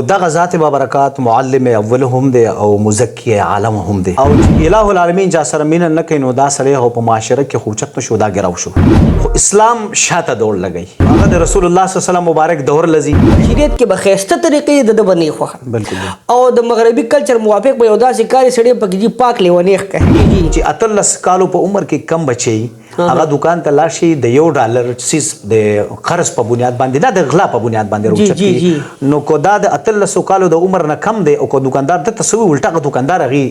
دغه ذات برکات معلم اول هم دی او مزکی عالم هم دی او الہ العالمین جا سره مینه نه کوي نو دا سړی هو په معاشره کې خوچت نشو دا ګراو شو خو اسلام شاته دور لګی هغه د رسول الله صلی الله علیه وسلم مبارک دور لذي شریعت کې به خسته طریقې د بنې خوخه بالکل او د مغربي کلچر موافق به یو داسې کاری سړی پکې جی پاک لیونیخ کوي چې اتلس کالو په عمر کې کم بچي هغه دکان ته لاشي د $1 سیس د قرض په بنیاد باندې دا د غلا په بنیاد باندې روچت نو کو دا د اتلس کالو د عمر نه کم دی او کو دکاندار د تسوي الټه دکاندار غي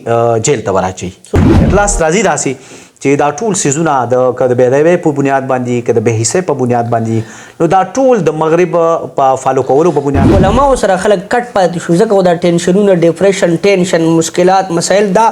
جیل ته وراچي اطلاس راضي راسي چې دا ټول سيزونه د کده به په بنیاد باندې کده به حصے په بنیاد باندې نو دا ټول د مغرب په فالو کولو په بنیاد علماء سره خلک کټ پاتې شو ځکه دا ټینشنونه ډیپریشن ټینشن مشکلات مسائل دا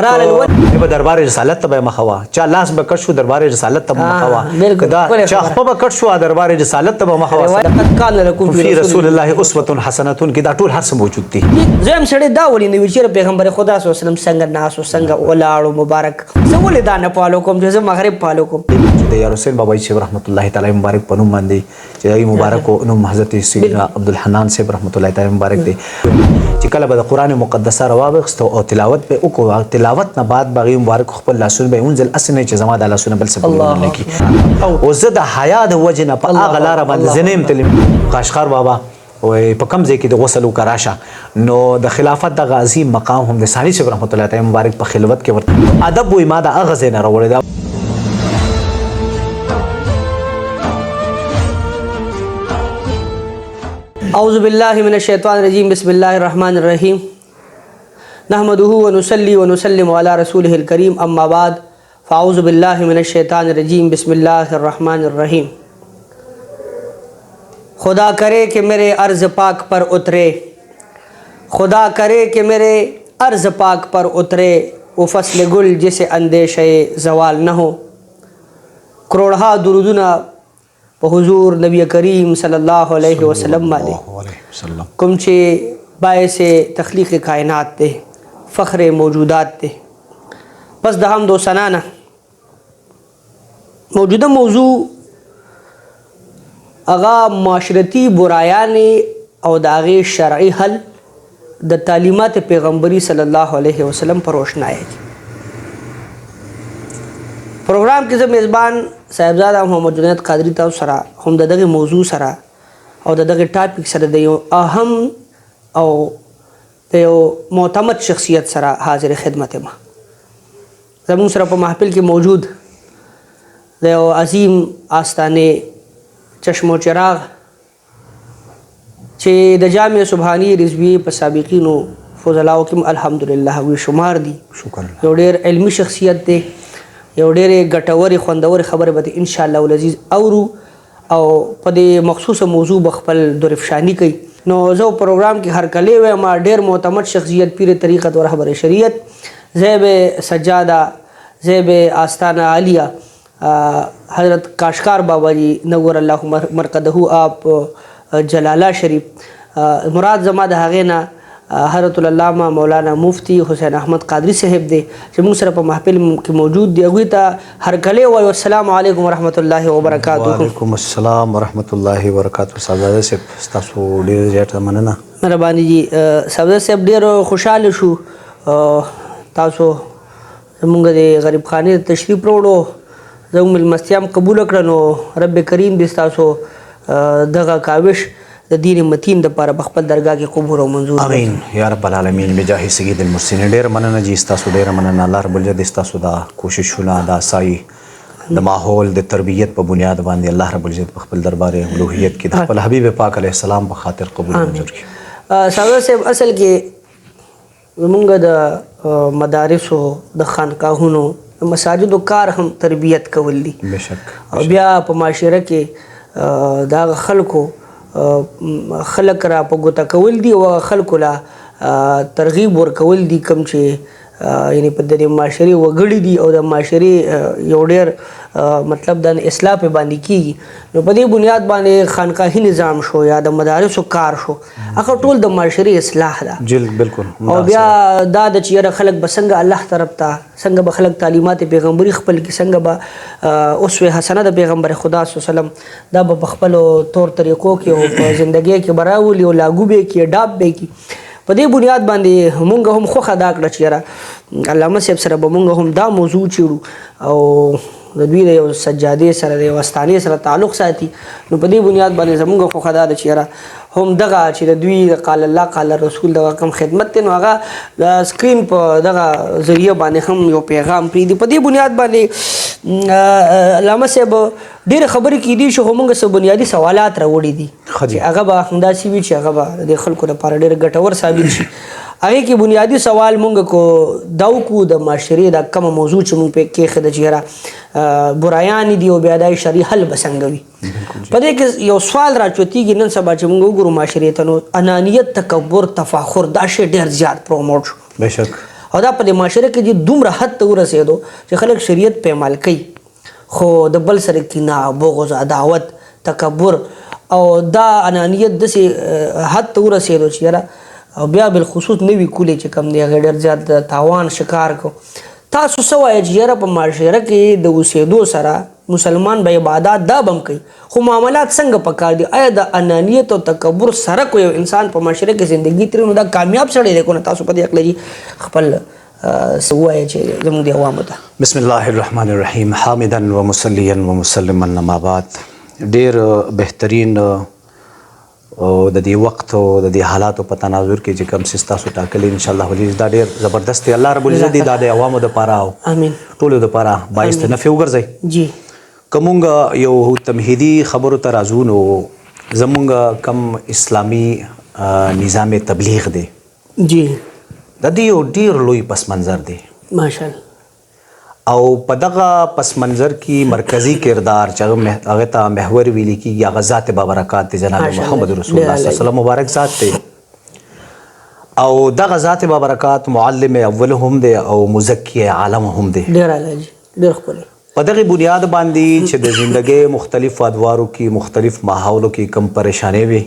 را لول په دربار رسالت ته مخوا چا لاس به کټ شو دربار رسالت ته مخوا کدا چا خپل به کټ شو دربار رسالت ته مخوا لقد کان لکم فی رسول الله اسوه حسنه کې دا ټول هر څه موجود دي زم سړی دا ولې نو چې پیغمبر خدا صلی الله علیه وسلم څنګه ناس او څنګه ولاړو مبارک زول دا نه پالو کوم چې مغرب پالو کوم چې یا حسین بابا صاحب رحمت الله تعالی مبارک پنوم باندې چې ای مبارک نو حضرت سیدنا عبدالحنان صاحب رحمت الله تعالی مبارک دی چې کله به د قران مقدس راوغست او تلاوت به وکړو تلاوت نه بعد بغي مبارک خپل لاسونه به انزل اسنه چې زما د لاسونه بل څه الله کی او زه د حیا د وجنه په اغه لار باندې زنیم تل قاشقار بابا وي په کم ځای کې د غسل وکراشه نو د خلافت د غازی مقام هم د ثانی صاحب رحمت الله تعالی مبارک په خلوت کې ورته ادب وي ما د اغه زنه راوړل دا اعوذ باللہ من الشیطان الرجیم بسم اللہ الرحمن الرحیم نحمده ونصلي ونسلم على رسوله الكريم اما بعد فاعوذ باللہ من الشیطان الرجیم بسم اللہ الرحمن الرحیم خدا کرے کہ میرے عرض پاک پر اترے خدا کرے کہ میرے عرض پاک پر اترے وہ فصل گل جسے اندیشے زوال نہ ہو کروڑہا درودنا حضور نبی کریم صلی اللہ علیہ وسلم باندې کوم چې باعث تخلیق کائنات ته فخر موجودات ته پس د حمد و ثنا نه موجوده موضوع اغا معاشرتی برایان او د هغې شرعي حل د تعلیمات پیغمبري صلی الله علیه وسلم پر روشنایي پروګرام کې زه میزبان صاحبزاده محمد جنید قادری تاسو سره هم دغه موضوع سره او دغه ټاپک سره د یو اهم او د یو معتمد شخصیت سره حاضر خدمت ما زموږ سره په محفل کې موجود د یو عظیم آستانه چشم و چراغ چې د جامع سبحانی رضوی په سابقینو فضلاو کې الحمدلله وی شمار دي شکر یو ډېر علمی شخصیت دی یو ډېرې ګټورې خوندورې خبرې به ان شاء الله العزیز اورو او په دې مخصوصه موضوع به خپل درفشانی کوي نو زه پروګرام کې هر کلی وایم ډېر معتمد شخصیت پیر طریقت و رهبر شریعت زیب سجاده زیب آستانه عالیہ حضرت کاشکار بابا جی نور الله مرقده آپ جلالہ شریف مراد زما د هغې نه حضرت العلامہ مولانا مفتی حسین احمد قادری صاحب دی چې موږ سره په محفل کې موجود دی هغوی ته هرکلی وایو السلام علیکم ورحمت الله وبرکاتہ وعلیکم السلام ورحمت الله وبرکاتہ صاحبزاده صاحب ستاسو ډېر زیاته مننه مهرباني جی صاحبزاده صاحب ډېر خوشحاله شو تاسو زموږ د غریب خانې تشریف راوړو زموږ مېلمستیا هم قبوله کړه نو رب کریم دې ستاسو دغه کاوش د دین متین د پاره بخپل درگاه کې قبول او منظور امين یا رب العالمین بجاه سید المرسلین ډیر مننه جی تاسو ډیر مننه الله رب العزت تاسو دا کوششونه دا سای د ماحول د تربیت په بنیاد باندې الله رب العزت خپل دربار الوهیت کې د خپل حبیب پاک علیه السلام په خاطر قبول منظور کړي صاحب اصل کې موږ د مدارس او د خانقاهونو مساجد او کار هم تربیت کول دي بشک بیا په معاشره کې دا خلکو خلک را په ګوته کول دي او خلکو لا ترغیب ورکول دي کوم چې یعنی په دې معاشري وګړي دي او د معاشري یو ډېر مطلب د اصلاح په باندې کیږي نو په دې بنیاد باندې خانقاهي نظام شو یا د مدارسو کار شو هغه ټول د معاشري اصلاح ده جل بالکل او بیا دا د چیرې خلک به څنګه الله طرف ته څنګه به خلک تعلیمات پیغمبري خپل کې څنګه به اسوه حسنه د پیغمبر خدا صلی الله علیه وسلم دا به خپل طور طریقو کې او په ژوندۍ کې براولي او لاګو به کې ډاب به کې په دې بنیاد باندې مونږ هم خوښه دا کړه چې یاره علامه صاحب سره به مونږ هم دا موضوع چیړو او د دوی د یو سجادې سره د یو استانې سره تعلق ساتي نو په دې بنیاد باندې زمونږ خوښه دا ده چې یاره هم دغه چې د دوی قال الله قال رسول دغه کم خدمت دی نو هغه د سکرین په دغه ذریعه باندې هم یو پیغام پرېږدي په دې بنیاد باندې علامه صاحب ډېرې خبرې کېدي چې خو موږ څه بنیادي سوالات راوړي دي چې هغه به همداسې وي چې هغه به د خلکو لپاره ډېر ګټور ثابت شي هغې کې بنیادي سوال مونږ کو دا وکړو د معاشرې دا کومه موضوع چې مونږ پې کېښوده چې یاره برایانې دي او بیا دا یې شرعي حل به څنګه وي په دې کې یو سوال راچوتېږي نن سبا چې مونږ وګورو معاشرې ته نو انانیت تکبر تفاخر دا شی ډېر زیات پروموټ شو بېشک او دا په دې معاشره کې چې دومره حد ته ورسېدو چې خلک شریعت پېمال کوي خو د بل سره کینه بغض عداوت تکبر او دا انانیت داسې حد ته ورسېدو چې یاره او بیا بالخصوص نوي کولې چې کم دی هغه ډېر زیات د تاوان شکار کو تاسو څه وایئ چې یاره په معاشره کې د اوسېدو سره مسلمان به عبادات دا بم کوي خو معاملات څنګه پکار دي آیا د انانیت او تکبر سره کو یو انسان په معاشره کې زندگی ترې نو دا کامیاب سړی دی کو نه تاسو په دې حق لري خپل څه ووایئ چې زموږ د عوامو ته بسم الله الرحمن الرحیم حامدا ومصلیا ومسلما اما بعد ډېر بهترین او د دې وخت او د دې حالاتو په تناظر کې چې کوم څه تاسو ټاکلي ان شاء الله ولې دا ډېر زبردست دی الله رب العزت دې د عوامو دپاره او امین ټولو دپاره باعث د نفع وګرځئ جی که مونږ یو تمهیدي خبرو ته راځو نو زمونږ کم اسلامي نظام تبلیغ دی جی د دې یو ډېر لوی پس منظر دی ماشاءالله او په دغه پس منظر کې مرکزی کردار چې هغه ته محور ویل کېږي هغه ذات بابرکات دی جناب محمد رسول الله صلی الله علیه وسلم مبارک ذات دی او دغه ذات بابرکات معلم اول هم دی او مزکی عالم هم دی ډېر اعلی جي ډېر ښکلی په دغه بنیاد باندې چې د ژوندۍ مختلف ادوارو کې مختلف ماحولو کې کم پریشانې وي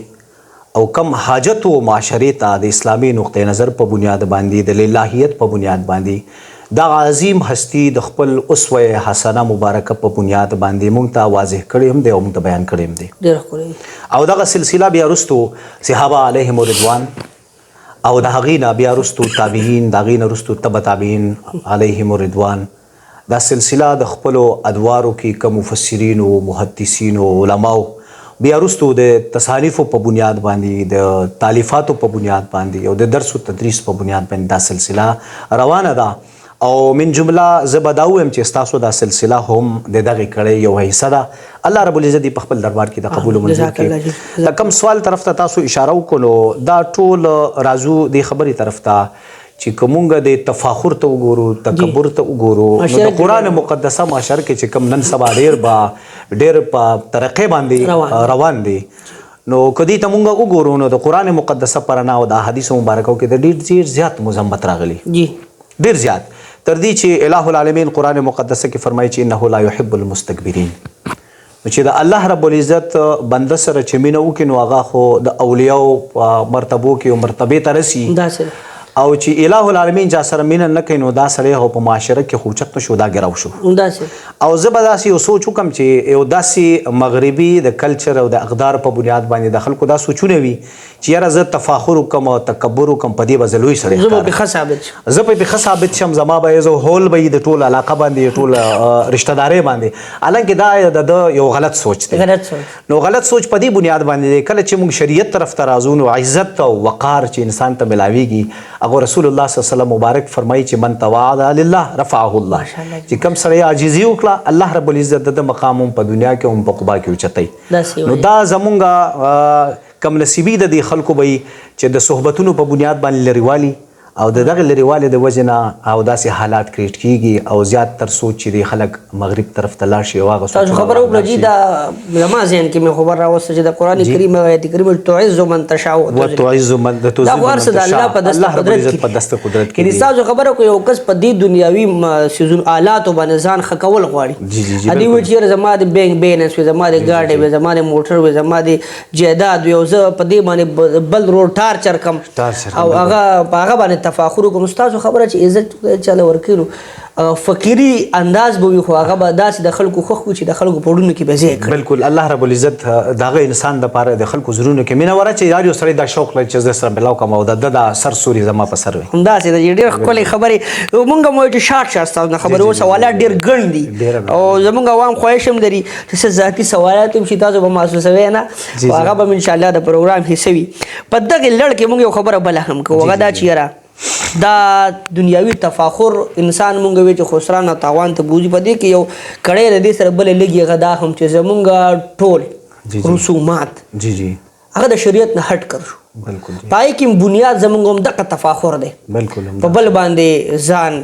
او کم حاجت و معاشرې ته د اسلامي نقطه نظر په بنیاد باندې د للهیت په بنیاد باندې دا عظیم هستی د خپل اسوه حسنه مبارکه په بنیاد باندې مونږ ته واضح کړی هم دی او مونږ ته بیان کړی هم دی ډېر ښکلی او دغه سلسله بیا وروستو صحابه علیهم رضوان او د هغې نه بیا وروستو تابعین د هغې نه وروستو تبع تابعین علیهم رضوان دا سلسله د خپلو ادوارو کې کوم مفسرینو محدثینو علماو بیا وروستو د تصانیفو په بنیاد باندې د تالیفاتو په بنیاد باندې او د درس و تدریس په بنیاد باندې دا سلسله روانه ده او من جمله زه به دا ووایم چې ستاسو دا سلسله هم د دغې کړۍ یو حصه ده الله رب العزت په خپل دربار کې د قبول و منظور کړي د کوم سوال طرف ته تاسو اشاره وکړو نو دا ټول راځو دې خبرې طرف ته چې که مونږ د تفاخر ته وګورو تکبر ته وګورو نو د قرآن مقدسه معاشر کې چې کوم نن سبا ډېر په ترقۍ باندې روان دی نو که دې ته مونږ وګورو نو د قرآن مقدسه په رڼا او د احادیثو مبارکو کې د ډېر زیات مذمت راغلی ډېر زیات تر دې چې الہ العالمین قرآن مقدسه کې فرمایي چې انه لا يحب المستكبرین نو چې د الله رب العزت بنده سره چې مینه وکړي نو هغه خو د اولیاو په مرتبو کې او مرتبې ته رسي او چې الہ العالمین چا سره مینه نه کوي نو دا سړی خو په معاشره کې خوچت نشو دا ګراو شو او زه به داسې یو سوچ وکړم چې یو داسې مغربي د کلچر او د اقدار په بنیاد باندې د خلکو دا سوچونه وي چې یاره زه تفاخر وکړم او تکبر وکړم په دې به زه لوی سړی زه به ښه ثابت شم زما به یو هول به د ټول علاقه باندې ټول رشته دارۍ باندې حالانکې دا د یو غلط سوچ دی نو غلط سوچ په دې بنیاد باندې دی کله چې موږ شریعت طرف ته راځو نو عزت او وقار چې انسان ته ملاویږي هغه رسول الله صلی الله علیه وسلم مبارک فرمایي چې من تواضع لله رفعه الله چې کوم سړی عاجزي وکړه الله رب العزت د مقام هم په دنیا کې هم په عقبا کې اوچتوي نو دا زمونږ کم نصیبي د دې خلکو به چې د صحبتونو په بنیاد باندې لرېوالي او د دغه لرېوالي د وجې نه او داسې حالات کریټ کیږي او زیات تر سوچ چې د خلک مغرب طرف ته لاړ شي او هغه تاسو خبره وکړه چې دا زما ذهن کې مې خبر راوسته چې د قرآن کریم آیت کریم تعز من تشاء وتعز من دا ورسه د الله په دست قدرت کې یعنی تاسو خبره کوي یو کس په دې دنیاوي سيزون آلات باندې ځان خکول غواړي ادي وی چې زما د بینک بیلنس وي زما د گاډي وي زما د موټر وي زما د جیداد وي او زه په دې باندې بل روډ ټارچر کم او هغه باندې تفاخر کوم تاسو خبره چې عزت چاله ورکړو فقيري انداز به وي خو هغه به داسې د خلکو خوښ وي چې د خلکو په وړونو کې به ځای کړي بالکل الله رب العزت دغه انسان دپاره د خلکو زړونو کې مینه وره چې یار یو سړی دا شوق لري چې زه سره ملاو کوم او د سر سوري زما په سر وي همداسې د ډېر ښکلې خبرې مونږ مو چې شارټ ستاسو نه خبرې اوس سوالات ډېر ګڼ دي او زمونږ عوام خواهش هم لري چې څه ذاتي سوالات هم چې تاسو به محسوسوئ نه هغه به انشاءالله د پروګرام حصه وي په دغې لړ کې مونږ یو خبره بله هم کوو هغه دا چې یاره دا دنیاوي تفاخر انسان مونږ وی چې خسران او تاوان ته بوزي په دې کې یو کړی د دې سره بلې لږي غدا هم چې زمونږ ټول رسومات هغه د شریعت نه هټ کړ شو بالکل پای کې بنیاد زمونږ هم دغه تفاخر دی بالکل په بل باندې ځان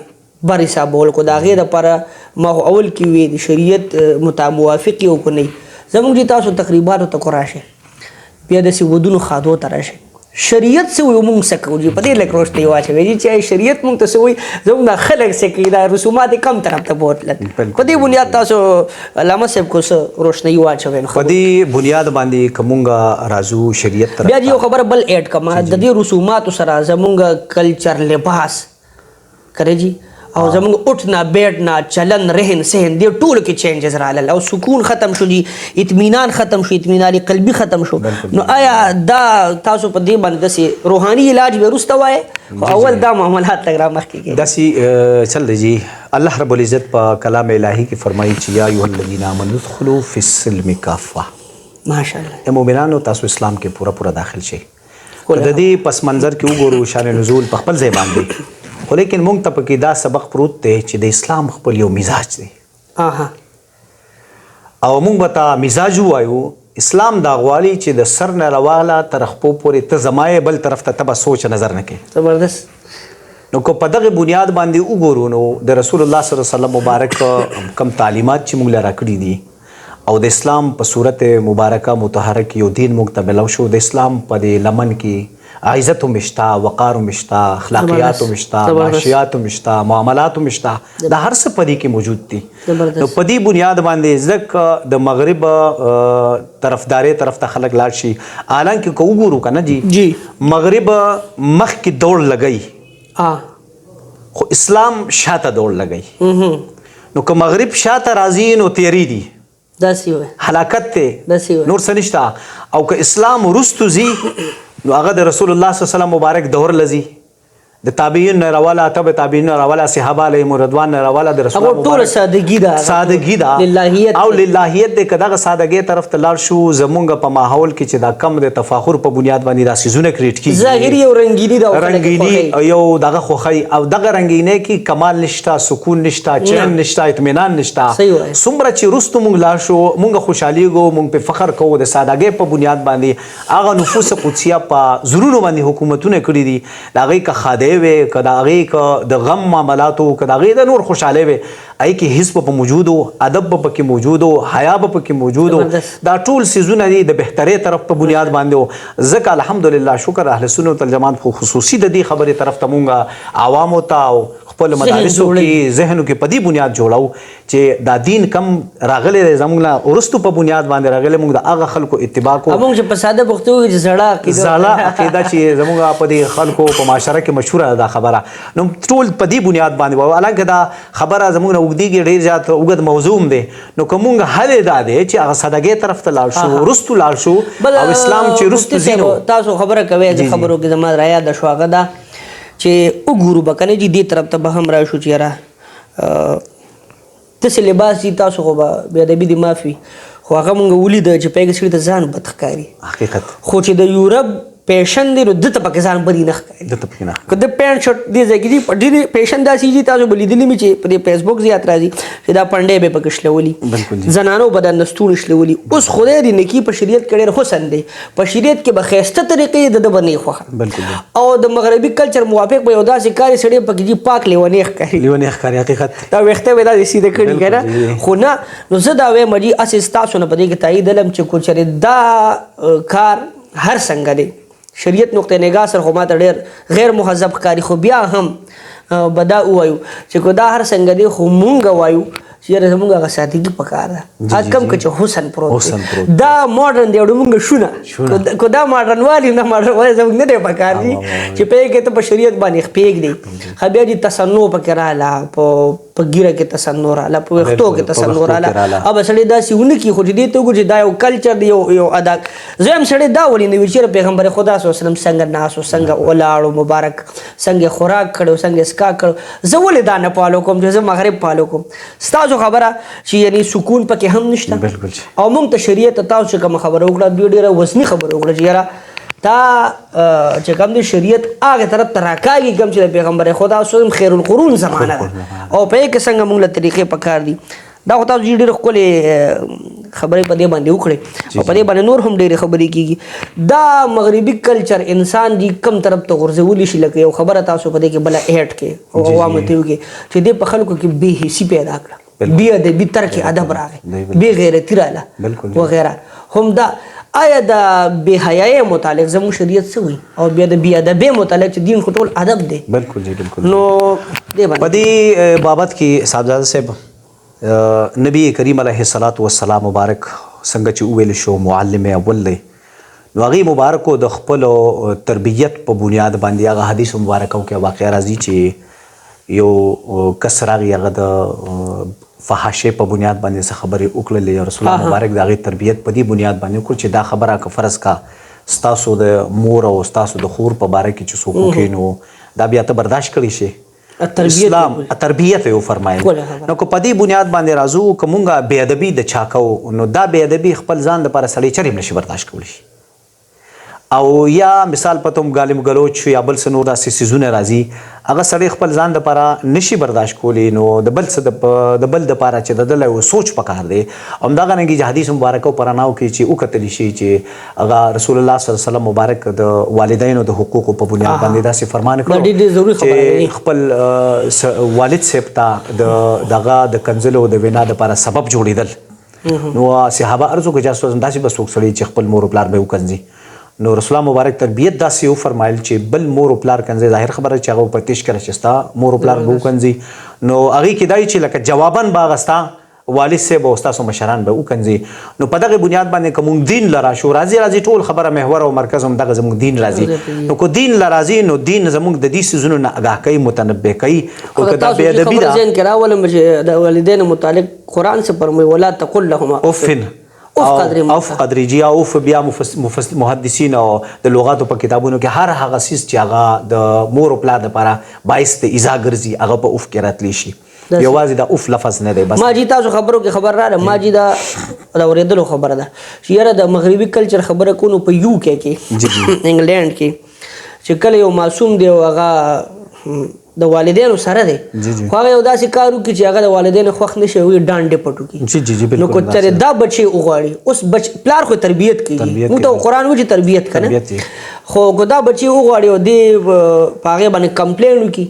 بر حسابول کو د هغې دپاره ما اول کې وی د شریعت موافق یو کو نه زمونږ چې تاسو تقریباتو ته کو راشئ بیا داسې ودونو خادو ته راشئ شریعت څه وایي موږ څه کوو په دې لږ روشنۍ واچوئ چې شریعت موږ ته څه وایي زموږ دا خلک څه کوي دا رسومات یې کم طرف ته بوتلل په دې بنیاد تاسو علامه صاحب کو څه روشنۍ واچوئ په دې بنیاد باندې که موږ راځو شریعت طرف بیا یو خبره بل ایډ کړم د دې رسوماتو سره زموږ کلچر لباس کرے جی او زموږ اٹھنا بیٹھنا چلن رہن سہن دې ټولو کې چینجز راغلل او سکون ختم شو دي اطمینان ختم شو اطمینان قلبي ختم شو نو آیا دا تاسو په دې باندې داسې روحاني علاج به وروسته وایې اول دا معاملات لږ را مخکې کړي داسې چل دی جی الله رب العزت په کلام الهي کې فرمایي چې یا ایها الذین آمنوا ادخلوا فی السلم کافه ماشاءالله مؤمنانو تاسو اسلام کې پورا داخل شئ د دې پس منظر کې وګورو شان نزول په خپل ځای باندې خو لیکن مونږ ته پکې دا سبق پروت دی چې د اسلام خپل یو مزاج دی او مونږ به ته مزاج ووایو اسلام دا غواړي چې د سر نه راواله تر خپو پورې ته زمایې بل طرف ته به سوچ نظر نه کوې زبردست نو که په دغه بنیاد باندې وګورو نو د رسول الله صلی الله علیه وسلم مبارک کم تعلیمات چې موږ له راکړي دي او د اسلام په صورت مبارکه مطهره کې یو دین موږ ته ملو شو د اسلام په دې لمن کې عزت هم شته وقار هم شته اخلاقیات هم شته معاشیات هم شته معاملات هم شته دا هر څه په دې کې موجود دي نو په دې بنیاد باندې ځکه د مغرب طرفداري طرف ته خلک لاړ شي حالانکه که وګورو که نه جی مغرب مخکې دوړ لګوي خو اسلام شاته دوړ لګوي نو که مغرب شاته راځي نو تیری دي هلاکت دی نور څه نشته او که اسلام وروستو ځي نو هغه د رسول الله صلی الله علیه وسلم مبارک دور لذي د تابعین نه راواله تبع تابعین نه راواله صحابه علیهم رضوان نه راواله د رسول الله ټول سادگی ده للهیت او للهیت د کداغه سادگی طرف ته لاړ شو زمونږ په ماحول کې چې دا کم د تفاخر په بنیاد باندې دا سيزونه کریټ کیږي ظاهري او رنگینی دا رنگینی یو دغه خوخی او دغه رنگینی کې کمال نشتا سکون نشتا چین نشتا اطمینان نشتا څومره چې رستو مونږ لاړ شو مونږ خوشحاليږو مونږ په فخر کوو د سادگی په بنیاد باندې هغه نفوس قدسیه په زړونو باندې حکومتونه کړی دي دا غي که خاده وي که د هغې که د غم معاملاتو که د هغې د نور خوشحالۍ وي هغې کې حس به موجود و ادب به پکې موجود و حیا به پکې موجود و دا ټول څیزونه دي د بهترۍ طرف په بنیاد باندې و ځکه الحمدلله شکر اهل سنت والجماعت خو خصوصي د دې خبرې طرف ته مونږ عوامو ته او خپل مدارسو کې ذهنو کې په دې بنیاد جوړو چې دا دین کم راغلی دی زموږ نه وروستو په بنیاد باندې راغلی مونږ د هغه خلکو اتباع کوو موږ چې په ساده پښتو وایو چې زړه عقیده چې زموږ په دې خلکو په معاشره کې مشهوره ده دا خبره نو ټول په دې بنیاد باندې وایو حالانکه دا خبره زموږ نه اوږدېږي ډېر زیات اوږد موضوع هم دی نو که مونږ حل یې دا دی چې هغه سادګۍ طرف ته لاړ شو وروستو لاړ شو او اسلام چې وروستو ځي نو تاسو خبره کوئ چې خبرو کې زما رایاده شو هغه دا چې وګورو به که نه جي دې طرف ته به هم راشو چې یاره داسې لباس دي تاسو خو به بېادبي دې معاف وي خو هغه مونږ ولیده چې په هغې سړي ته ځان بد ښکاري حقیقت خو چې د یورپ پیشن دی نو دته پکې ځان بری نه ښکاري دته پکې نه که د پینټ شرټ دې ځای کې دي په ډېرې پیشن داسې دي تاسو به لیدلي مې چې په دې فیسبوک زیات راځي چې دا پنډۍ به یې پکې شلولي زنانو به دا نستوڼې شلولي اوس خدای دې نیکي په شریعت کې ډېر حسن دی په شریعت کې به ښایسته طریقې د ده به نه خوښه او د مغربي کلچر موافق به یو داسې کار یې سړی پکې دي پاک لیونی ښکاري لیونی ښکاري حقیقت دا ویښته به داسې سیده کړي که نه خو نه نو زه دا وایم جي هسې ستاسو نه په دې کې تایید علم چې کو چېرې دا کار هر څنګه دی شریعت نقطه نگاه سره خو ماته ډېر غیر مهذب ښکاري خو بیا هم به دا ووایو چې که دا هر څنګه دی خو مونږ وایو چې یاره زمونږ هغه سادګي پکار ده کم که چې حسن پروت دی دا ماډرن دی او زمونږ شونه که دا ماډرن والي نه ماډرن والی زمونږ نه دی پکار دي چې په کې ته په شریعت باندې پرېږدي ښه بیا دي تصنع پکې راغله په ګیره کې تصنع راغله په ویښتو کې تصنع راغله اب سړی داسې ونه کړي خو چې دې ته وګورو چې دا یو کلچر دی یو ادا زه هم سړی دا ولې نه وي چې پیغمبر خدا صلی الله علیه وسلم څنګه ناست و څنګه ولاړ مبارک څنګه خوراک کړو څنګه اسکا کړو زه ولې دا نه فالو کوم چې زه مغرب فالو کوم ستاسو خبره چې یعنی سکون پکې هم نشته او موږ ته شریعت تاسو چې کوم خبره وکړه دوی ډېره وزني خبره وکړه چې یاره دا چې کوم د شریعت هغه طرف ته راکاږي کوم چې د پیغمبر خدا صلی الله علیه وسلم خیر القرون زمانه ده او په کې څنګه موږ له طریقې پکار دي دا خو تاسو ډېرې ښکلې خبرې په دې باندې وکړې او په دې باندې نور هم ډېرې خبرې کېږي دا مغربي کلچر انسان دي کم طرف ته غورځولی شي لکه یو خبره تاسو په دې کې بله ایډ کې او عوامو ته وکړي چې دې په خلکو کې بې حسي پیدا کړه بې ادبي ترک ادب راغی بې غیرتي راغله وغیره هم دا آیا د بې حیایۍ متعلق زموږ شریعت څه وایي او بیا د بې ادبۍ متعلق چې دین خو ټول ادب دی بالکل جی بالکل نو دې په دې بابت کې صاحبزاده صاحب نبی کریم علیه الصلاۃ والسلام مبارک څنګه چې وویل شو معلم اول دی نو هغې مبارکو د خپلو تربیت په بنیاد باندې هغه حدیث مبارکو کې واقع راځي چې یو کس راغی هغه د فحاشې په بنیاد باندې څه خبرې وکړلې رسول الله مبارک د هغې تربیت په دې بنیاد باندې وکړو چې دا خبره که فرض کا ستاسو د مور او ستاسو د خور په باره کې چې څوک وکړي نو دا بیا ته برداشت کړی شي اسلام تربیت یې وفرمایل نو که په دې بنیاد باندې راځو که مونږ بې ادبي د چا کوو نو دا بې ادبي خپل ځان دپاره سړی چرې هم نشي برداشت کولی شي او یا مثال په توګه ګالم ګلوچ یا بل څه نور داسې څیزونه راځي هغه سړی خپل ځان دپاره نشي برداشت کولی نو د بل څه د بل دپاره چې د ده یو سوچ پکار دی همدغه رنګې چې حدیث مبارکو په رڼاو کې چې وکتلی شي چې هغه رسول الله صلی الله علیه وسلم مبارک د والدینو د حقوقو په بنیاد باندې داسې فرمان کړو چې خپل والد صاحب ته دغه د کنځلو د وینا دپاره سبب جوړېدل نو صحابه عرض وکړه چې داسې به څوک سړی چې خپل مور و پلار به یې وکنځي نو رسول الله مبارک تربیت داسې وفرمایل چې بل مور و پلار کنځي ظاهر خبره چې هغه په تیش کړه چې ستا مور و پلار به وکنځي نو هغې کې دا چې لکه جواباً به هغه ستا والد صاحب او ستاسو مشران به وکنځي نو په دغه بنیاد باندې که مونږ دین له راشو راځي ټول خبره محور او مرکز همدغه زموږ دین راځي نو که دین له راځي نو دین زموږ د دې څیزونو نه آګاه کوي متنبه کوي او که دا بې ادبي ده ذهن کې راولم چې د والدینو متعلق قرآن څه فرمایي ولا تقل لهما اف اوف قدری جی اوف بیا محدثین او د لغاتو په کتابونو کې هر هغه څیز چې هغه د مور او پلار دپاره باعث د ایذا ګرځي هغه په اوف کې راتلی شي یوازې د اوف لفظ نه دی بس ما جی تاسو خبرو کې خبر راغله ما جی دا اورېدلو خبره ده چې یاره د مغربي کلچر خبره کو نو په یو کې انګلینډ کې چې کله یو معصوم دی او هغه د والدینو سره دی خو هغه یو داسې کار وکړي چې هغه د والدینو خوښ نه شي وي ډانډې پټ وکړي نو که چېرې دا بچی وغواړي اوس پلار خو تربیت کوي موږ ته قرآن وایي چې تربیت که نه خو که دا بچی وغواړي او دې په هغې باندې کمپلین وکړي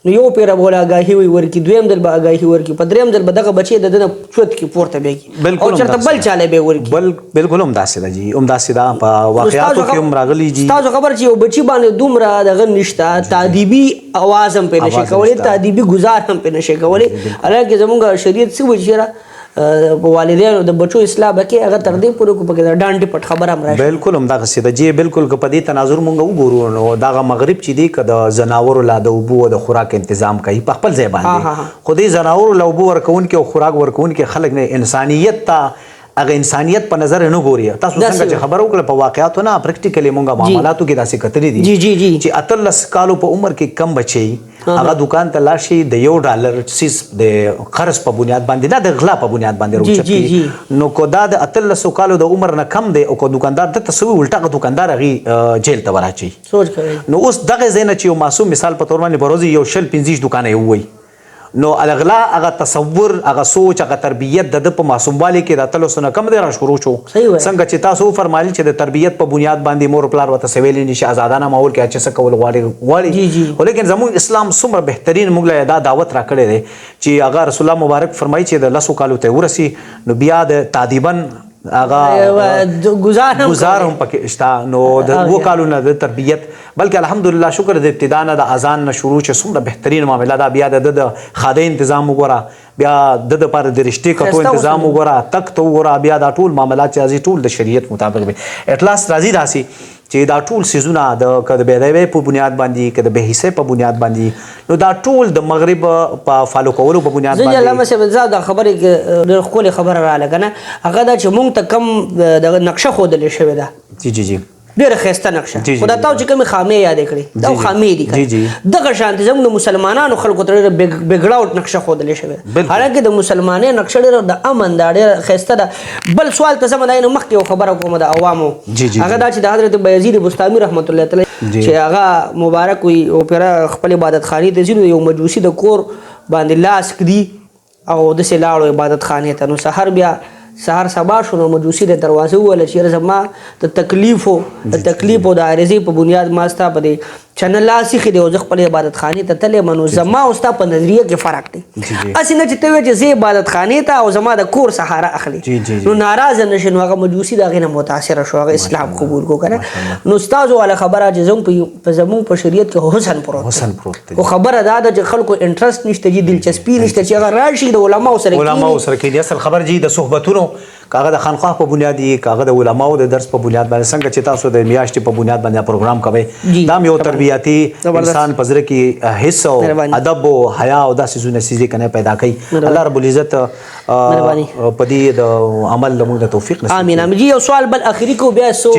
نو یو پیره به آګاهي ورکړي دویم ځل به آګاهي ورکړي په درېیم ځل به دغه بچی د ده نه چوت کې پورته بیا کړي او چېرته بل چاله به یې ورکړي بالکل همداسې ده جي همداسې ده په واقعاتو کې هم راغلي جي ستاسو خبر چې یو بچي باندې دومره دغه نشته تعدیبي اواز هم پرې نشي کولی تعدیبي ګزار هم پرې نشي کولی حالانکه زموږ شریعت څه وایي چې په والدینو د بچو اصلاح به کې هغه تر دې پورې کو پکې د ډانډې پټ خبره هم راشي بالکل همدغسې ده جی بالکل که په دې تناظر مونږ وګورو نو دغه مغرب چې دی که د ځناورو لا د اوبو او د خوراک تنظام کوي په خپل ځای باندې خو دې ځناورو له اوبو ورکوونکي او خوراک ورکوونکي خلک نه انسانیت ته هغه انسانیت په نظر نه ګوري تاسو څنګه چې خبره وکړه په واقعاتو نه پریکټیکلی مونږ معاملاتو کې داسې کتلي دي چې 18 کالو په عمر کې کم بچي هغه دکان ته لاړ شي د $1 سیس د قرض په بنیاد باندې نه د غلا په بنیاد باندې روچت نو کو دا د 1300 کالو د عمر نه کم دی او کو دکاندار د تسوي الټا دکاندار غي جیل ته ورچي سوچ کوي نو اوس دغه زینه چې یو معصوم مثال په تور باندې بروزي یو شل 15 دکان یې وای نو الغلا هغه تصور هغه سوچ هغه تربیت د په معصوموالي کې د تلو سره کم دی را شروع شو څنګه چې تاسو فرمایلی چې د تربیت په بنیاد باندې مور پلار وته سویلې نشي آزادانه ماحول کې چې څه کول غواړي ولیکن زموږ اسلام څومره بهترین موږ له دا دعوت را کړی دی چې هغه رسول الله مبارک فرمایي چې د لسو کالو ته ورسی نو بیا د تادیبن هغه گزار هم پکې شته نو د 2 کالونو د تربیت بلکې الحمدلله شکر د ابتدا نه د اذان نه شروع چې څومره بهترین معامله دا بیا د خاده تنظیم وګوره بیا د لپاره د رښتې کټو تنظیم وګوره تک تو وګوره بیا دا ټول معاملات چې ټول د شریعت مطابق وي اطلاس راځي داسي چې دا ټول سيزونه د کده بيدوي په بنیاد باندې کده به حصے په بنیاد باندې نو دا ټول د مغرب په فالو کولو په بنیاد باندې زه علامه صاحب زاد خبره کې ډېر خپل خبره را لګنه هغه دا چې مونږ ته کم د نقشه خودل شوی ده جی ډېر ښایسته نقشه خو دا تاسو چې کومې خامې یادې کړې دا خامې دي دغه شانتې زموږ د مسلمانانو خلکو ته ډېره بېګړاوټ نقشه ښودلې شوې حالانکه د مسلمانۍ نقشه ډېره د امن ده ډېره ښایسته ده بل سوال ته زه نه مخکې یو خبره کوم د عوامو هغه دا چې د حضرت بایزید بستامي رحمت الله تعالی چې هغه مبارک وي او پیره خپل عبادت خانې ته ځي یو مجوسي د کور باندې لاس کړي او داسې لاړو عبادت خانې ته نو سحر بیا سهار سبا شو نو مجوسي د دروازه وویل چې زما د تکلیف او د عارضې په بنیاد ما ستا په دې چنل لاسې خې دی او زه خپل عبادت خانې ته تللی منو زما او ستا په نظریه کې فرق دی هسې نه چې ته وایې چې زه عبادت خانې ته او زما د کور سهاره اخلي نو ناراضه نه شي نو هغه مجوسي د هغې نه متاثره شو هغه اسلام قبول کړو که نه نو ستاسو والا خبره چې زموږ په شریعت کې حسن پروت دی خو خبره دا ده چې خلکو انټرسټ نشته جي دلچسپي نشته چې هغه راشي د علماو سره کېني اصل خبر جي د صحبتونو کاغه د خانقاه په بنیاد دي کاغه د علماو د درس په بنیاد باندې څنګه چې تاسو د میاشتې په بنیاد باندې پروګرام کوي دا یو تربیاتي انسان پزره کې حس او ادب او حیا او داسې زونه سيزي کنه پیدا کوي الله رب العزت په دې د عمل له موږ توفیق نصیب امين امين جی یو سوال بل اخیری کو بیا سو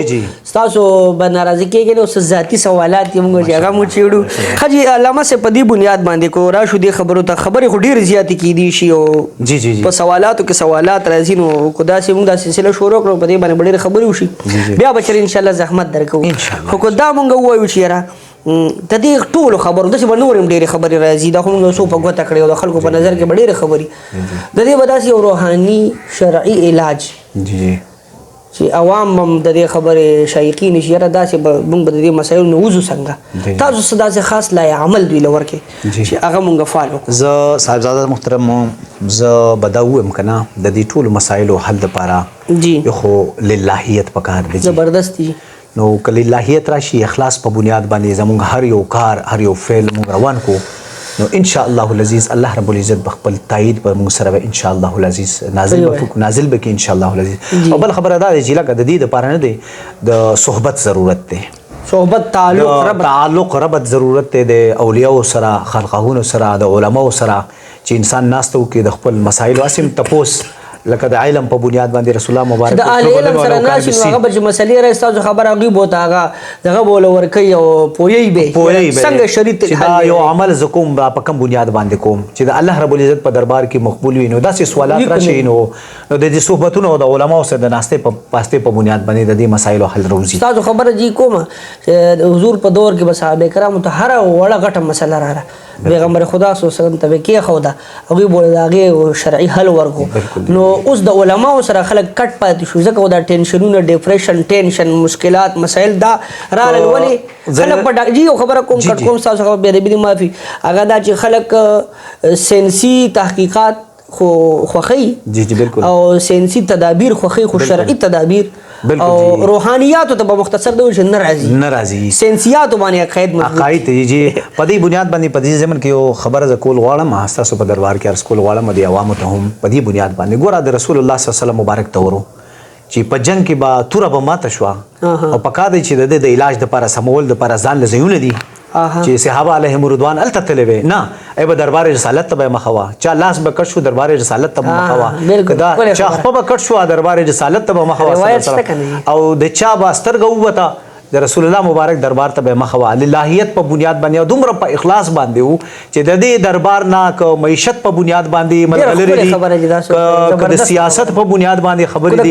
تاسو به ناراضي کېږئ نو ذاتي سوالات یې موږ هغه مو چېړو خجی علامه سے په دې بنیاد باندې کو را شو دې خبرو ته خبرې خو ډېرې زیاتې کېدي شي او په سوالاتو کې سوالات راځي نو کو داسې موږ دا سلسله شروع کړو په دې باندې ډېرې خبرې وشي بیا به چېرې انشاءالله زحمت درکوو خو کو دا موږ ووایو چې یاره د دې ټولو خبرو داسې به نور هم ډېرې خبرې راځي دا خو موږ څو په ګوته کړې او د خلکو په نظر کې به ډېرې خبرې د دې به داسې یو روحاني شرعي علاج چې عوام هم د دې خبرې شایقین شي یاره داسې به موږ به د دې مسایلو نه وځو څنګه تاسو څه داسې خاص لایق عمل دوی له ورکړئ چې هغه موږ فالو زه صاحبزاده محترم زه به دا ووایم که نه د دې ټولو مسایلو حل دپاره خو للهیت پکار دی زبردست دي نو که للهیت راشي اخلاص په بنیاد باندې زموږ هر یو کار هر یو فعل موږ روان کو نو ان شاء الله العزیز الله رب العزت بخپل تایید پر موږ سره ان شاء الله العزیز نازل بکی ان شاء الله العزیز او بل خبره دا چې لکه د دې لپاره نه دی د صحبت ضرورت دی صحبت تعلق ربط ضرورت دی د اولیاء سره خلقهونو سره د علماء سره چې انسان ناستو کې د خپل مسایل اسیم تپوس لکه د علم په بنیاد باندې رسول الله مبارک د علم سره ناشي هغه به مسلې راځي تاسو خبره غي بوته هغه دغه بوله ورکي او پوي به څنګه شریعت دا یو عمل زکوم په کوم بنیاد باندې کوم چې د الله رب العزت په دربار کې مقبول وي نو داسې سوالات راشي نو د دې صحبتونو او د علماو سره د ناشته په بنیاد باندې د دې مسایلو حل راوځي تاسو خبره جی کوم چې حضور په دور کې صحابه کرام ته هر وړه غټه مسله راغله پیغمبر خدا صلی الله علیه وسلم ته کې خو دا هغه بوله داغه شرعي حل ورکو نو اوس د علماو سره خلک کټ پاتې شو ځکه دا ټینشنونه ډیپریشن ټینشن مشکلات مسائل دا راغل ولی خلک په ډاکټري خبره کوم کټ کوم تاسو خبره به دې معافي هغه دا چې خلک ساينسي تحقیقات خوخی او ساينسي تدابیر خوخی خو شرعي تدابیر او روحانيات ته په مختصر ډول چې ناراضي سنسيات باندې عقاید جی په دې بنیاد باندې په دې زمن کې یو خبره ز کول غواړم تاسو په دربار کې ارز کول غواړم د عوامو ته هم په دې بنیاد باندې ګوره د رسول الله صلی الله علیه وسلم مبارک ته ورو چې په جنگ کې با توره به ماته شو او پکا دی چې د علاج لپاره سمول لپاره ځان لزیونه دي چې صحابه علیهم رضوان التتلوي نه ای به دربار رسالت ته مخوا چا لاس به کټ شو دربار رسالت ته مخوا کدا چا خپل به کټ شو دربار رسالت ته مخوا او د چا باستر غو وتا د رسول الله مبارک دربار ته به مخوا للهیت په بنیاد باندې او دومره په اخلاص باندې وو چې د دې دربار نه ک معیشت په بنیاد باندې ملګری دي د سیاست په بنیاد باندې خبرې دي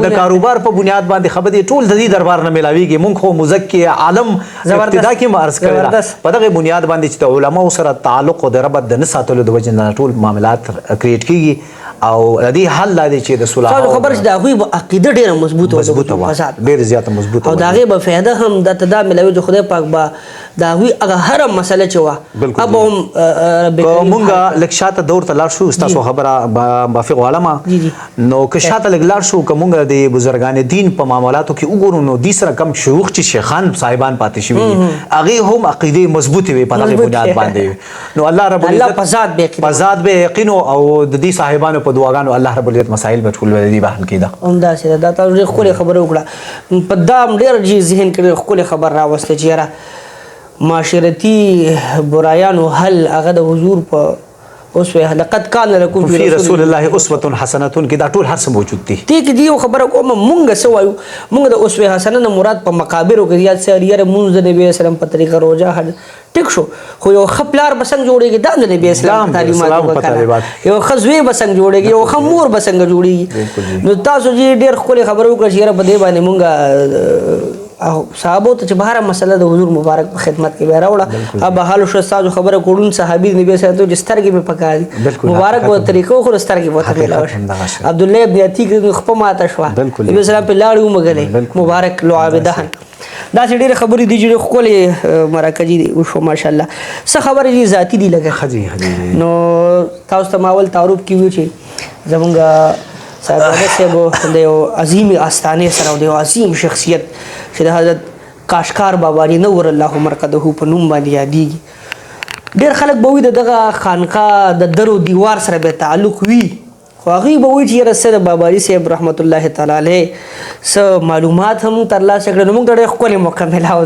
د کاروبار په بنیاد باندې خبرې دي ټول د دې دربار نه ملاويږي مونږ خو مزکی عالم ابتدا کې مارس کړل په دغه بنیاد باندې چې علماء سره تعلق او د ربط د نساتلو د وجه نه ټول معاملات کریټ کیږي او د دې حل لري چې د صلح تاسو خبر چې دا غوي عقیده ډیره مضبوطه وه ډیر زیاته مضبوطه او دا غي به فائدہ هم د تدا ملوي چې خدای پاک با دا غوي هغه هر مسله چې وا اب هم مونږه لکشاته دور ته لاړ شو تاسو خبره موافق علما نو که شاته لګلاړ شو کومه د بزرګان دین په معاملاتو کې وګورو نو د سره کم شيوخ چې شیخان صاحبان پاتې شوي هغه هم عقیده مضبوطه وي په دغه بنیاد باندې نو الله رب العزت پزاد به یقین او د دې صاحبانو په دعاګانو الله رب العزت مسائل به ټول ودی بهل کیده همدا سره دا تاسو خو خبره وکړه په دام ډیر جی ذهن کې خو خبر راوسته چې یاره معاشرتی برایانو حل هغه د حضور په اوس وه لقد کان لکم فی رسول الله اسوه حسنه کې دا ټول هر څه موجود دي تی کې دی خبره کوم مونږ سوایو مونږ د اسوه حسنه نه مراد په مقابرو کې یاد سره یاره مونږ د نبی اسلام په طریقه روزه حج ټیک شو خو یو خپلار بسنګ جوړیږي د نبی اسلام تعلیمات وکړه یو خزوی بسنګ جوړیږي یو خمور بسنګ جوړیږي نو تاسو جی ډیر خپل خبرو وکړه چې یاره په دې باندې مونږ او صحابو ته چې بهر مسله د حضور مبارک په خدمت کې به راوړه اب حال شو تاسو خبره کوډون صحابي نبی صلی الله علیه وسلم سترګې په پکاري مبارک و طریقو خو سترګې په تکلیف عبد الله ابن عتیق خپل ماته شو نبی سلام په لاړو مګلې مبارک لعابدهن دا چې ډېر خبرې دي چې خپل مرکزي دي وشو ماشاءالله څه خبرې دي ذاتی دي لګه خدي نو تاسو ته ماول تعارف کیو چې زمونږ صاحب صاحب د یو عظیم آستانه سره د یو عظیم شخصیت چې د حضرت کاشکار بابا دی نور الله مرقده په نوم باندې یادېږي ډېر خلک به وي دغه خانقاه د درو دیوار سره به تعلق وي خو هغوی به وایي چې یاره څه د بابا علي صاحب رحمت الله تعالی علیه څه معلومات هم ترلاسه کړل نو موږ ته ډېر ښکلې موقع میلاوه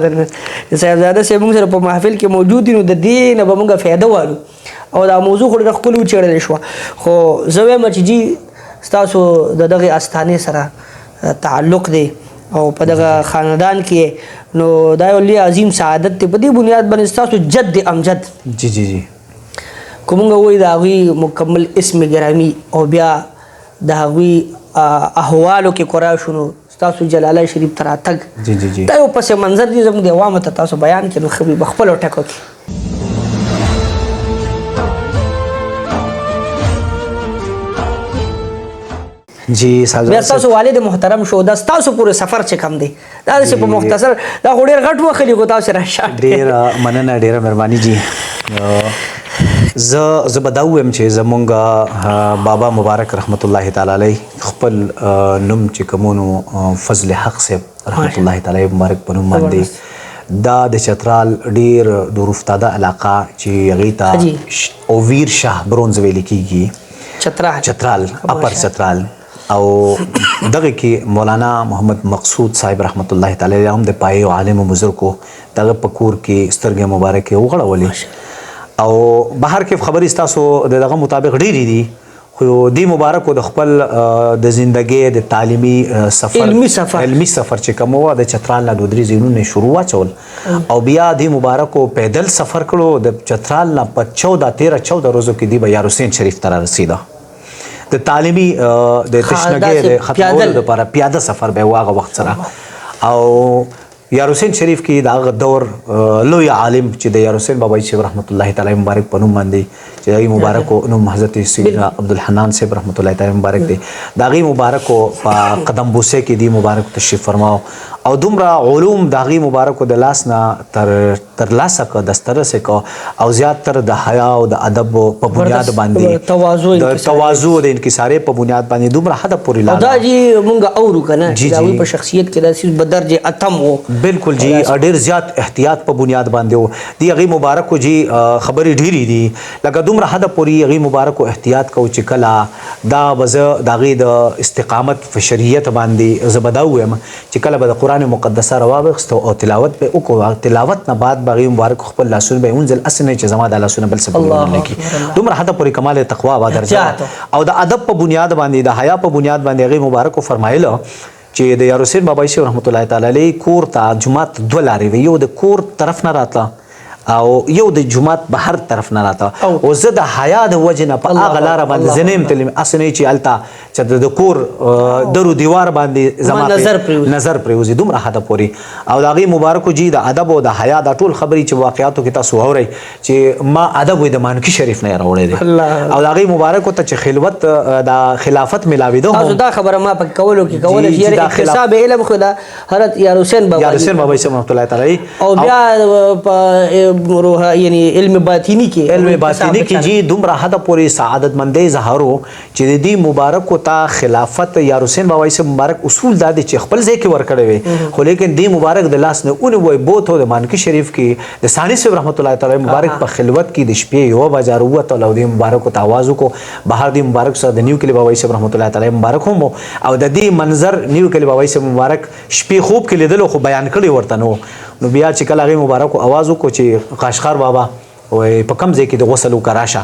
د صاحبزاده صاحب موږ سره په محفل کې موجود دي نو د دې نه به موږ فایده والو او دا موضوع خو ډېره ښکلې وڅېړلې شوه خو زه وایم چې جي ستاسو د دغه استانې سره تعلق دی او په دغه خاندان کې نو دا یو لوی عظیم سعادت دی په دې بنیاد باندې ستاسو جد امجد جی جی جی کومه وایي د هغوی مکمل اسم ګرامی او بیا د هغوی احوالو کې قرا شو نو ستاسو جلاله شریف ته راتګ جی جی جی دا یو پس منظر دی زموږ د عوامو ته تاسو بیان کړئ نو ښه وي په خپلو ټکو کې جی بیا تاسو والد محترم شو دا تاسو پورې سفر چې کم دی دا چې په مختصر دا خو ډېر غټ وخلی کو تاسو راشه ډېره مننه ډېره مهرباني جی زه به دا ووایم چې زمونږ بابا مبارک رحمت الله تعالی علیه خپل نوم چې کومونو فضل حق صاحب رحمت الله تعالی مبارک په نوم باندې دا د چترال ډېر دور افتاده علاقه چې هغې ته اوویر شاه برونز ویل کېږي چترال اپر چترال او دغه کې مولانا محمد مقصود صاحب رحمت الله تعالی هم د پای او عالم بزرګو دغه پکور کې سترګې مبارکه وغړولې او بهر کې خبرې تاسو دغه مطابق ډېری دي خو دې مبارکو د خپل د زندګۍ د تعلیمي سفر علمي سفر چې کوم و د چترال نه دودري زینونه شروع واچول او بیا دې مبارکو پیدل سفر کړو د چترال نه په 14 ورځو کې دی به یار حسین شریف ته رسیده د تعلیمي د تشنګۍ د ختمولو لپاره پیاده سفر به واغه وخت سره او یار حسین شریف کې دا دور لوی عالم چې د یار حسین بابا صاحب رحمت الله تعالی مبارک په نوم باندې چې هغه مبارکو نوم حضرت سیدنا عبدالحنان صاحب رحمت الله تعالی مبارک دی دا غي مبارکو په قدم بوسه کې دی مبارک تشریف فرماو او دومره علوم د غي مبارکو د لاس نه تر لاسه کو دسترسه کو او زیات تر د حیا او د ادب په بنیاد باندې د تواضع د انکسارې په بنیاد باندې دومره حد پورې لاله دا جی مونږ اورو کنه دا په شخصیت کې د سیس بدرجه اتم وو بالکل جی ډیر زیات احتیاط په بنیاد باندې وو دی هغه مبارکو جی خبرې ډیری دي لکه دومره حد پورې هغه مبارکو احتیاط کو چې کلا دا وزه دغه د استقامت په شریعت باندې زبداوم چې کله به قرآن مقدسه راوغستو او تلاوت به وکړو تلاوت نه بعد بغي مبارک خپل لاسونه به انزل اسنه چې زما د لاسونه بل څه نه کی دومره حد پورې کمال تقوا و درجه او د ادب په بنیاد باندې د حیا په بنیاد باندې هغه مبارکو فرمایله چې د یار حسین بابا شي رحمت الله تعالی علیه کور ته جمعات دوه لارې وي، یو د کور طرف نه راتله او یو د جمعات بهر طرف نه راته او زه د حیا د وجې نه په هغه لاره باندې زه نه یم تللی، هسې نه چې هلته چې د کور درو دیوار باندې زما نظر پرېوځي دومره حده پورې. او د هغې مبارکو جي د ادب او د حیا دا ټول خبرې چې واقعاتو کې تاسو واورئ چې ما ادب وی د مانکي شریف نه یې راوړی دی او د هغې مبارکو ته چې خلوت د خلافت میلاوېده تاسو دا خبره ما پکې کولو کې کولی چې یاره اکتساب علم خو د حضرت یار حسین بابا رحمت الله تعالی او بیا یعنی علم باطینی کې جی دومره حده پورې سعادتمندۍ اظهار و چې د دې مبارکو ته خلافت یار حسین بابا صاحب مبارک اصول دا دی چې خپل ځای کې ورکړی وی، خو لیکن دې مبارک د لاس نه ونیوی بوت د مانکي شریف کې د ثاني صاحب رحمت الله تعالی مبارک په خلوت کې د شپې 1 بجه راووتل او دې مبارکو ته آواز وکړو بهر دې مبارک سره د نیو کلي بابا صاحب رحمت الله تعالی مبارک هم او د دې منظر نیو کلي بابا صاحب مبارک شپې خوب کې لیدلو خو بیان کړی ورته نو بیا چې کله هغې مبارکو آواز وکړو چې قاشقار بابا وای په کم ځای کې د غسل وکراشه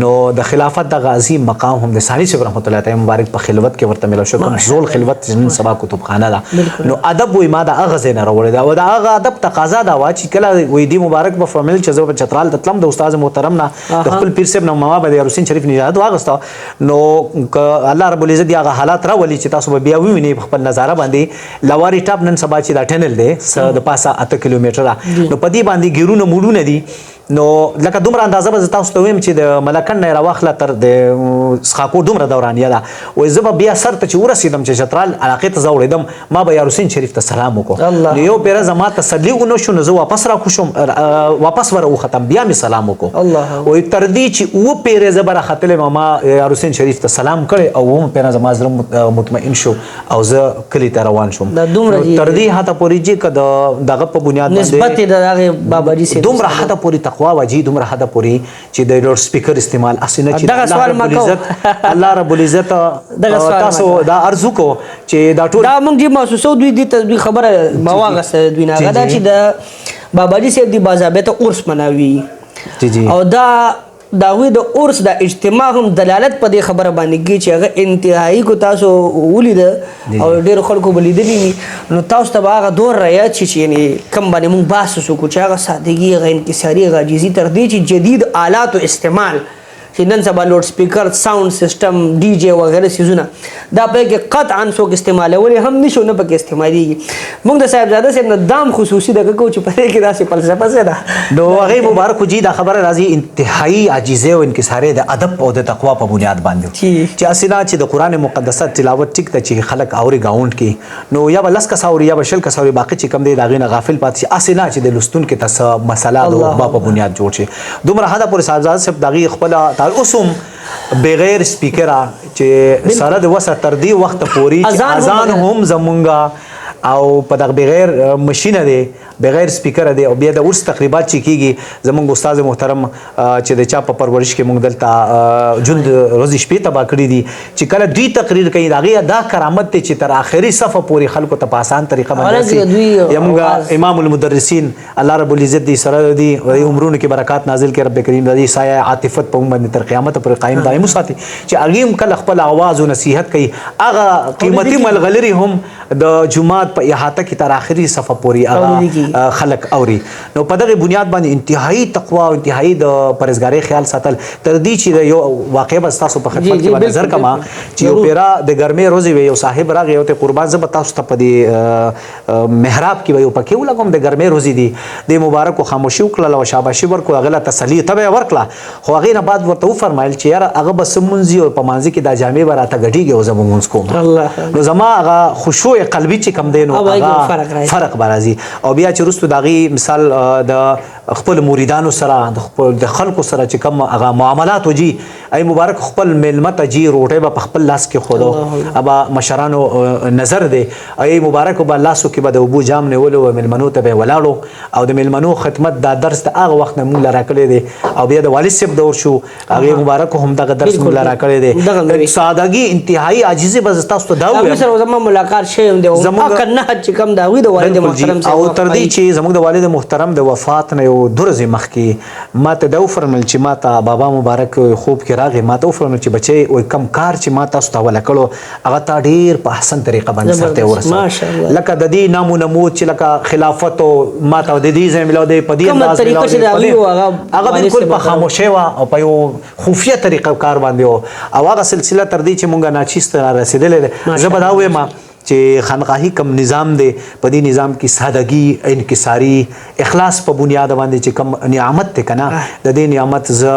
نو د خلافت دغه عظیم مقام هم د ثاني صاحب رحمت الله تعالی مبارک په خلوت کې ورته ملو شو، کوم زول خلوت نن سبا کتابخانه ده نو ادب وای ما د هغه ځای نه راوړی دا او د هغه ادب تقاضا دا وا چې کله وای دی مبارک په فرمیل چې زه په چترال تلم د استاد محترم نه د خپل پیر صاحب نه ما به د حسین شریف نژاد واغسته نو الله رب العزت هغه حالات راولي چې تاسو به بیا ووینئ په خپل نظاره باندې لواری ټاپ نن سبا چې دا ټنل دی د پاسه 8 کیلومتره نو په دې باندې ګیرونه موډونه دي نو لکه دومره اندازه به تاسو ته وایم چې د ملکن نه راواخله تر د سخاکو دومره دورانیه ده وایي زه به بیا سر ته چې ورسېدم چې چترال علاقې ته زه وړېدم ما به یار حسین شریف ته سلام وکړو نو یو پیره زما تسلي ونه شو نو زه واپس راکوشم واپس وراوختم بیا مې سلام وکړو وایي تر دې چې اووه پیرې زه به راختلی ما یار حسین شریف ته سلام کړی او اووم پیره زما زړه مطمئن شو او زه کلي ته روان شوم تر دې حده پورې چې که دغه په بنیاد باندې دومره حده پورې تقوا واجی دومره حده پورې چې د لوډ سپیکر استعمال اسنه چې الله رب العزت تاسو دا ارزو کو چې دا ټول دا موږ محسوسو دوی خبره مواغسه دوی نه غدا چې د باباجي صاحب دی باضابطه عرس مناوي او دا وی د عرس د اجتماع هم دلالت په دې خبره باندې کوي چې هغه انتهایی کو تاسو ولید او ډېر خلکو بلیدلی نو تاسو ته هغه دور رایاد شي چې یعنی کم باندې مونږ بحث وکړو چې هغه سادگی هغه انکساري هغه عاجزي تر دې چې جدید آلاتو استعمال چې نن سبا لوډ سپیکر ساوند سیسټم ډي جی وغیرہ سیزونه دا په کې قطعا څوک استعمالولی هم نشو نه پکې استعمالېږي موږ د صاحبزاده صاحب نه دام خصوصي دغه کوو چې په دې کې داسې فلسفه څه ده نو هغې مبارکو جي دا خبره راځي انتهایي عاجزۍ او انکسارۍ د ادب او د تقوا په بنیاد باندې چې هسې نه چې د قرآن مقدسه تلاوت ټیک ته چې خلک اوري ګاونډ کې نو یا به 10 کس اوري یا به 20 کس اوري باقي چې کم دی د هغې نه غافل پاتې شي هسې نه چې د لوستونکي ته څه مسله د عقبا په بنیاد جوړ شي دومره حده پورې صاحبزاده صاحب د هغې خپله اوس هم بغیر سپیکره چې سره د وسه تر دې وخته پورې اذان هم زمونږه او په دغه بغیر مشینه دی بغیر سپیکر دی او بیا د اوس تقریبات چې کیږي زمونږ استاد محترم چې د چا په پرورش کې مونږ دلته ژوند ورځې شپې تباه کړي دي چې کله دوی تقریر کوي د هغې دا کرامت دی چې تر آخري صفه پورې خلکو ته په اسان طریقه باندې زمونږ امام المدرسین الله رب العزت دی سره دی عمرونو کې برکات نازل کړي رب کریم د دې سایه عاطفت په موږ باندې تر قیامت پورې قایم دائم وساتي چې هغې هم کله خپل اواز او نصیحت کوي هغه قیمتي ملغلري هم د جومات په احاطه کې تر آخري صفه پورې هغه خلق اوري نو په دغه بنیاد باندې انتهایی تقوا او انتهایی د پرهیزګارۍ خیال ساتل تر دې چې یو واقع به تاسو په خدمت کې نظر کما چې یو پیرا د ګرمۍ ورځې وي یو صاحب راغی او ته قربان زه به تاسو ته په دې محراب کې یو پکې ولګوم د ګرمۍ ورځې دي د مبارکو خاموشي وکړله او شاباشي ورکړو هغه له تسلي ته یې ورکړه خو هغې نه بعد ورته وفرمایل چې یاره هغه به څه مونځي او په مانځه کې دا جامې به راته ګډېږي او زه به مونځ کوم نو زما هغه خشوع قلبي چې کم دی نو هغه فرق به راځي او بیا چې وروستو د هغې مثال د خپل مریدانو سره د خلکو سره چې کوم هغه معاملات وجي ای مبارک خپل میلمه ته جي روټۍ به په خپل لاس کې ښودو ابا مشرانو نظر دی ای مبارک به لاسو کې به د اوبو جام نیولو او میلمنو ته به ولاړو او د میلمنو خدمت دا درس د هغه وخت نه موږ له راکړی دی او بیا د والد صاحب دور شو هغې مبارک هم دغه درس موږ له راکړی دی سادګي انتهایی عاجزي به زه تاسو ته دا ووایم زما ملاقات شوی دی او هغه نه چې کوم د هغوی د والد محترم او تر دې چې زموږ د والد محترم د وفات نه یو 2 ورځې مخکې ما ته دا وفرمایل چې ما ته بابا مبارک خوب کې راغی ما ته وفرمایل چې بچی وایي کم کار چې ما تاسو ته حواله کړو هغه تا ډېر په احسن طریقه باندې سرته ورسوه لکه د دې نام و نمود چې لکه خلافت او ما ته د دې ځای ملاو دی په دې انداز ملاو هغه بالکل په خاموشۍ وه او په یو خفیه طریقه کار باندې او هغه سلسله تر دې چې مونږ ناچیز ته رسېدلی دی زه به دا ووایم چې خانقاهي کم نظام دی په دې نظام کې سادګي انکساري اخلاص په بنیاد باندې چې کم نعمت دی کنه د دې نعمت زه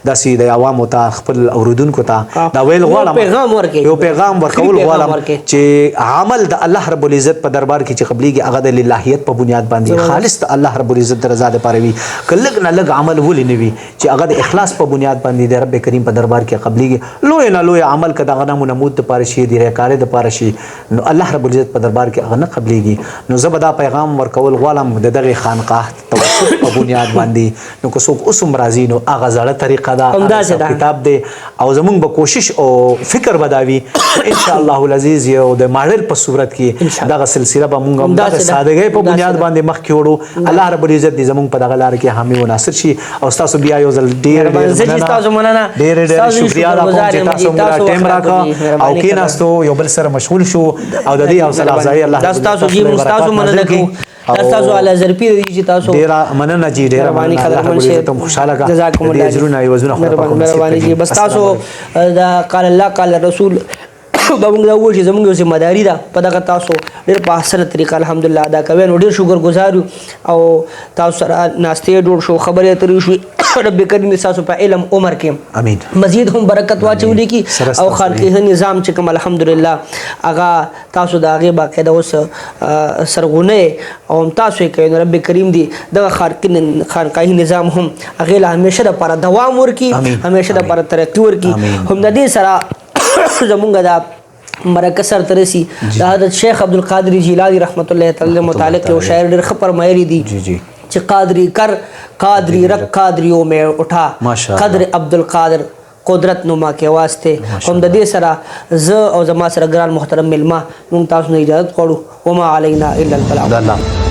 داسې د عوامو ته خپل اوریدونکو ته دا ویل غواړم یو پیغام ورکول غواړم چې عمل د الله رب العزت په دربار کې چې قبليږي هغه د للهیت په بنیاد باندې خالص د الله رب العزت د رضا لپاره وي که لږ نه لږ عمل ولې نه وي چې هغه د اخلاص په بنیاد باندې د رب کریم په دربار کې قبليږي لوی نه لوی عمل که دغه نمود دپاره شي د ریاکارۍ دپاره شي نو الله رب العزت په دربار کې هغه نه قبليږي نو زه به دا پیغام ورکول غواړم د دغه خانقاه توسط په بنیاد باندې نو که څوک اوس هم راځي نو هغه زړه طریقه ده کتاب دی او زمونږ به کوشش او فکر به دا وي ان شاء الله العزیز یو د ماډل په صورت کې دغه سلسله به مونږ هم دغه سادګۍ په بنیاد باندې مخکې وړو الله رب العزت دې زمونږ په دغه لاره کې حامي او ناصر شي او ستاسو بیا یو ځل ډېر شکریا ادا کوم چې تاسو موږ ټایم راکړه او کېناستو یو بل سره مشغول شو او د دې حوصله افزایي الله دا تاسو جی مستاسو مننه کوم دا تاسو علی زرپی دی چې تاسو ډیر مننه جی ډیر مننه تم خوشاله کا جزاکم الله اجرونه ایوازونه مهرباني جی بس تاسو دا قال الله قال رسول به موږ دا وایو چې زموږ یو ذمہ داري ده په دغه تاسو ډېر په احسنه طریقه الحمدلله ادا کوئ نو ډېر شکرګزار یو او تاسو سره ناستې جوړ شو خبرې اترې شوې رب کریم تاسو په علم عمر کې امین مزید هم برکت واچولي کی او خالقي نظام چې کوم الحمدلله هغه تاسو د هغې باقاعده اوس سرغونه او هم تاسو یې کوئ نو رب کریم دی دغه خانقاهي نظام هم هغې له همیشه دپاره دوام ورکړي همیشه دپاره ترقي ورکړي هم د دې سره زمونږ دا مرکه سرته رسي د حضرت شیخ عبدالقادر جیلانی رحمت الله تعالی متعلق یو شاعر ډېر ښه فرمایلی دي چې قادری کر قادری رک قادریوں میں اٹھا قدر عبدالقادر قدرت نما کې واسطه هم د دې سره زه او زما سره ګران محترم ملما مونږ تاسو نه اجازه غواړو وما علینا الا البلاغ